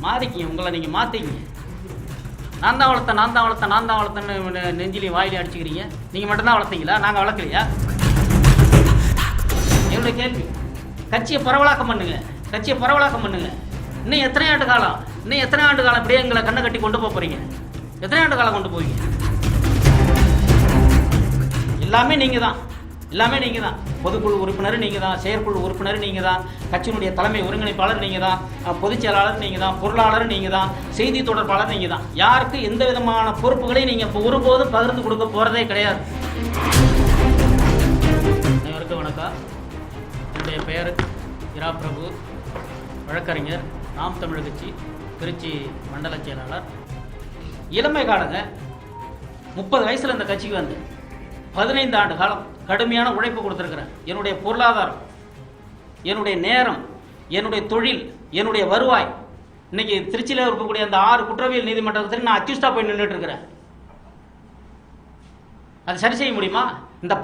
மாறிக்கிங்க, உங்களை நீங்கள் மாற்றிக்கிங்க. நான் தான் வளர்த்தேன்னு நெஞ்சிலையும் வாயிலையும் அடிச்சுக்கிறீங்க. நீங்கள் மட்டும்தான் வளர்த்தீங்களா? நாங்கள் வளர்க்கலையா? என்னுடைய கேள்வி. கட்சியை பரவலாக்கம் பண்ணுங்க. இன்னும் எத்தனை ஆண்டு காலம் இப்படியே எங்களை கண்ணை கட்டி கொண்டு போகிறீங்க? எத்தனை ஆண்டு காலம் கொண்டு போவீங்க? எல்லாமே நீங்கள் தான். பொதுக்குழு உறுப்பினர் நீங்கள் தான், செயற்குழு உறுப்பினர் நீங்கள் தான், கட்சியினுடைய தலைமை ஒருங்கிணைப்பாளர் நீங்கள் தான், பொதுச் செயலாளர் நீங்கள் தான், பொருளாளர் நீங்கள் தான், செய்தி தொடர்பாளர் நீங்கள் தான். யாருக்கு எந்த விதமான பொறுப்புகளையும் நீங்கள் இப்போ ஒருபோதும் பகிர்ந்து கொடுக்க போகிறதே கிடையாது. அனைவருக்கும் வணக்கம். என்னுடைய பெயர் இரா பிரபு, வழக்கறிஞர், நாம் தமிழ் கட்சி திருச்சி மண்டல செயலாளர். இளமை காலங்க 30 வயசில் இந்த கட்சிக்கு வந்து 15 ஆண்டு காலம் கடுமையான உழைப்பு கொடுத்துருக்கிறேன். என்னுடைய பொருளாதாரம், என்னுடைய நேரம், என்னுடைய தொழில், என்னுடைய வருவாய். இன்னைக்கு திருச்சியில் இருக்கக்கூடிய அந்த 6 குற்றவியல் நீதிமன்றத்தில் நான் அக்யூஸ்டா போய் நின்றுட்டு இருக்கிறேன். அது சரி செய்ய முடியுமா? இந்த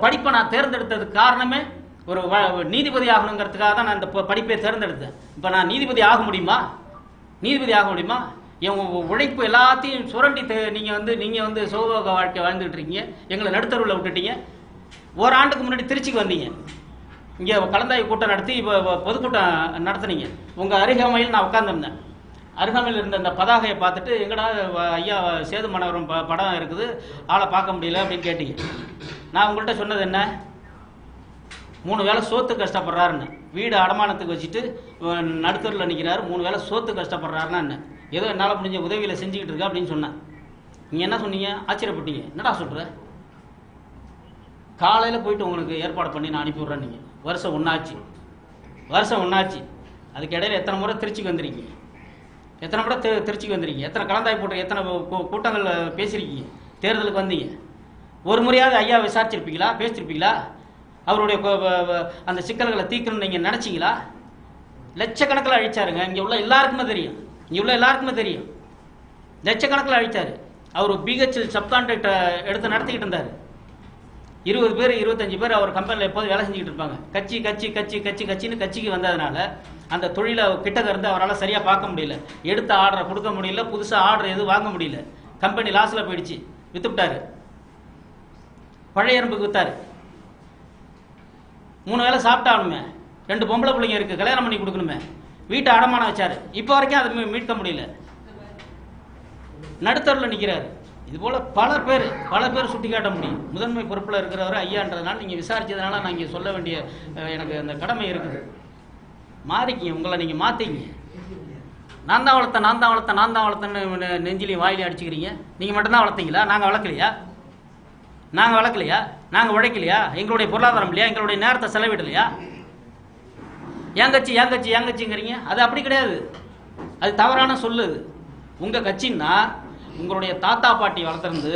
படிப்பை நான் தேர்ந்தெடுத்ததுக்கு காரணமே ஒரு நீதிபதி ஆகணுங்கிறதுக்காக தான் நான் இந்த படிப்பை தேர்ந்தெடுத்தேன். இப்போ நான் நீதிபதி ஆக முடியுமா? என் உழைப்பு எல்லாத்தையும் சுரண்டி நீங்கள் வந்து சோக வாழ்க்கை வாழ்ந்துகிட்டு இருக்கீங்க. எங்களை நடுத்தருவில் விட்டுட்டீங்க. ஓராண்டுக்கு முன்னாடி திருச்சிக்கு வந்தீங்க. இங்கே கலந்தாய்வு கூட்டம் நடத்தி இப்போ பொதுக்கூட்டம் நடத்துனீங்க. உங்கள் அருகாமையில் நான் உட்காந்துருந்தேன். அருகாமையில் இருந்த அந்த பதாகையை பார்த்துட்டு, எங்கடா ஐயா சேது மனோரம் படம் இருக்குது, ஆளை பார்க்க முடியல அப்படின்னு கேட்டீங்க. நான் உங்கள்கிட்ட சொன்னது என்ன? 3 வேளை சோத்து கஷ்டப்படுறாருன்னு. வீடு அடமானத்துக்கு வச்சுட்டு நடுத்தரில் நிற்கிறாரு. 3 வேளை சோத்து கஷ்டப்படுறாருன்னா என்ன? ஏதோ என்னால் முடிஞ்ச உதவியில் செஞ்சுக்கிட்டு இருக்கா அப்படின்னு சொன்னேன். நீங்கள் என்ன சொன்னீங்க? ஆச்சரியப்பட்டீங்க. என்னடா சொல்கிற? காலையில் போயிட்டு உங்களுக்கு ஏற்பாடு பண்ணி நான் அனுப்பி விட்றேன். நீங்கள் வருஷம் ஒன்றாச்சு. அதுக்கு இடையில எத்தனை முறை திருச்சிக்கு வந்திருக்கீங்க? எத்தனை கலந்தாய் போட்டு எத்தனை கூட்டங்கள் பேசியிருக்கீங்க? தேர்தலுக்கு வந்தீங்க. ஒரு முறையாவது ஐயா விசாரிச்சிருப்பீங்களா? பேசியிருப்பீங்களா? அவருடைய அந்த சிக்கல்களை தீர்க்கணும்னு நீங்கள் நினச்சிங்களா? லட்சக்கணக்கில் அழிச்சாருங்க. இங்கே உள்ள எல்லாருக்குமே தெரியும். லட்சக்கணக்கில் அழிச்சார். அவர் பிஹெச்எல் சப்கான்ட்ராக்டை எடுத்து நடத்திக்கிட்டு இருந்தார். 20 பேர் 25 பேர் அவர் கம்பெனியில் எப்போது வேலை செஞ்சுக்கிட்டு இருப்பாங்க. கட்சின்னு கட்சிக்கு வந்ததுனால அந்த தொழிலை கிட்டக்க இருந்து அவரால் சரியாக பார்க்க முடியல. எடுத்த ஆர்டரை கொடுக்க முடியல. புதுசாக ஆர்டர் எதுவும் வாங்க முடியல. கம்பெனி லாஸில் போயிடுச்சு. விற்றுவிட்டார். பழைய எறும்புக்கு விற்றார். 3 வேளை சாப்பிட்டாலுமே 2 பொம்பளை பிள்ளைங்க இருக்குது, கல்யாணம் பண்ணி கொடுக்கணுமே. வீட்டை அடமானம் வச்சார். இப்போ வரைக்கும் அதை மீட்க முடியல. நடுத்தரில் நிற்கிறாரு. இதுபோல் பல பேர் சுட்டி காட்ட முடியும். முதன்மை பொறுப்பில் இருக்கிறவர் ஐயான்றதுனால நீங்கள் விசாரித்ததுனால நான் இங்கே சொல்ல வேண்டிய எனக்கு அந்த கடமை இருக்குது. மாறிக்கிங்க, உங்களை நீங்கள் மாற்றிக்கிங்க. நான் தான் வளர்த்தேன்னு நெஞ்சிலையும் வாயிலையும் அடிச்சுக்கிறீங்க. நீங்கள் மட்டும்தான் வளர்த்தீங்களா? நாங்கள் வளர்க்கலையா? நாங்கள் உழைக்கலையா? எங்களுடைய பொருளாதாரம் இல்லையா? எங்களுடைய நேரத்தை செலவிடலையா? ஏன் கட்சிங்கிறீங்க. அது அப்படி கிடையாது. அது தவறான சொல்லுது. உங்கள் கட்சின்னா உங்களுடைய தாத்தா பாட்டி வளர்த்துருந்து,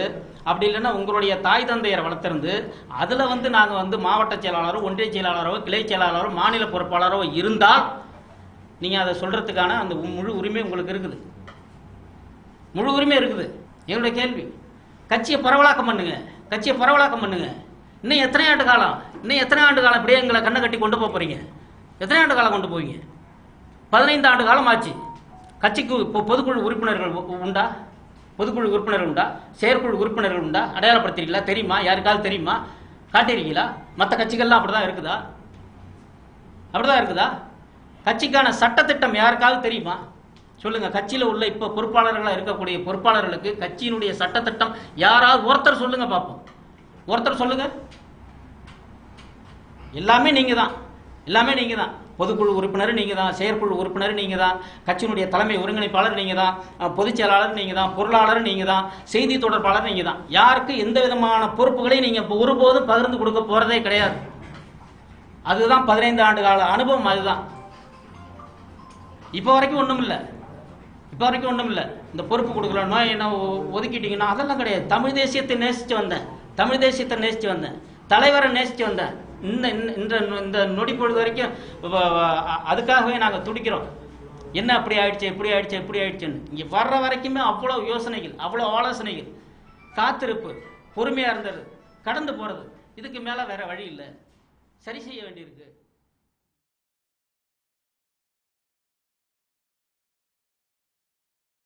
அப்படி இல்லைன்னா உங்களுடைய தாய் தந்தையரை வளர்த்துருந்து, அதில் நாங்கள் மாவட்ட செயலாளரோ, ஒன்றிய செயலாளரோ, கிளை செயலாளரோ, மாநில பொறுப்பாளரோ இருந்தால் நீங்கள் அதை சொல்கிறதுக்கான அந்த முழு உரிமை உங்களுக்கு இருக்குது. என்னுடைய கேள்வி. கட்சியை பரவலாக்கம் பண்ணுங்க. இன்னும் எத்தனை ஆண்டு காலம் இப்படியே எங்களை கண்ணை கட்டி கொண்டு போகிறீங்க? எத்தனை ஆண்டு காலம் கொண்டு போவீங்க? 15 ஆண்டு காலம் ஆச்சு. கட்சிக்கு இப்போ பொதுக்குழு உறுப்பினர்கள் உண்டா? செயற்குழு உறுப்பினர்கள் உண்டா? அடையாளப்படுத்துறீங்களா? தெரியுமா? யாருக்காவது தெரியுமா? காட்டியிருக்கீங்களா? மற்ற கட்சிகள்லாம் அப்படிதான் இருக்குதா? கட்சிக்கான சட்டத்திட்டம் யாருக்காவது தெரியுமா? சொல்லுங்க. கட்சியில் உள்ள இப்போ பொறுப்பாளர்களாக இருக்கக்கூடிய பொறுப்பாளர்களுக்கு கட்சியினுடைய சட்டத்திட்டம் யாராவது ஒருத்தர் சொல்லுங்க பார்ப்போம். சொல்லுங்க. எல்லாமே நீங்கள் தான். பொதுக்குழு உறுப்பினர் நீங்கள் தான், செயற்குழு உறுப்பினர் நீங்கள் தான், கட்சியினுடைய தலைமை ஒருங்கிணைப்பாளர் நீங்கள் தான், பொதுச் செயலாளர் நீங்கள் தான், பொருளாளர் நீங்கள் தான், செய்தி தொடர்பாளர் நீங்கள் தான். யாருக்கு எந்த விதமான பொறுப்புகளையும் நீங்கள் இப்போ ஒருபோதும் பகிர்ந்து கொடுக்க போகிறதே கிடையாது. அதுதான் 15 ஆண்டு கால அனுபவம். அதுதான். இப்போ வரைக்கும் ஒன்றும் இல்லை. இந்த பொறுப்பு கொடுக்கலன்னா என்ன ஒதுக்கிட்டீங்கன்னா அதெல்லாம் கிடையாது. தமிழ் தேசியத்தை நேசித்து வந்தேன். தலைவரை நேசித்து வந்தேன். இந்த நொடி பொழுது வரைக்கும் அதுக்காகவே நாங்கள் துடிக்கிறோம். என்ன அப்படி ஆயிடுச்சுன்னு. இங்கே வர்ற வரைக்குமே அவ்வளோ யோசனைகள், அவ்வளோ ஆலோசனைகள், காத்திருப்பு, பொறுமையாக இருந்தது, கடந்து போகிறது. இதுக்கு மேலே வேற வழி இல்லை. சரி செய்ய வேண்டியிருக்கு.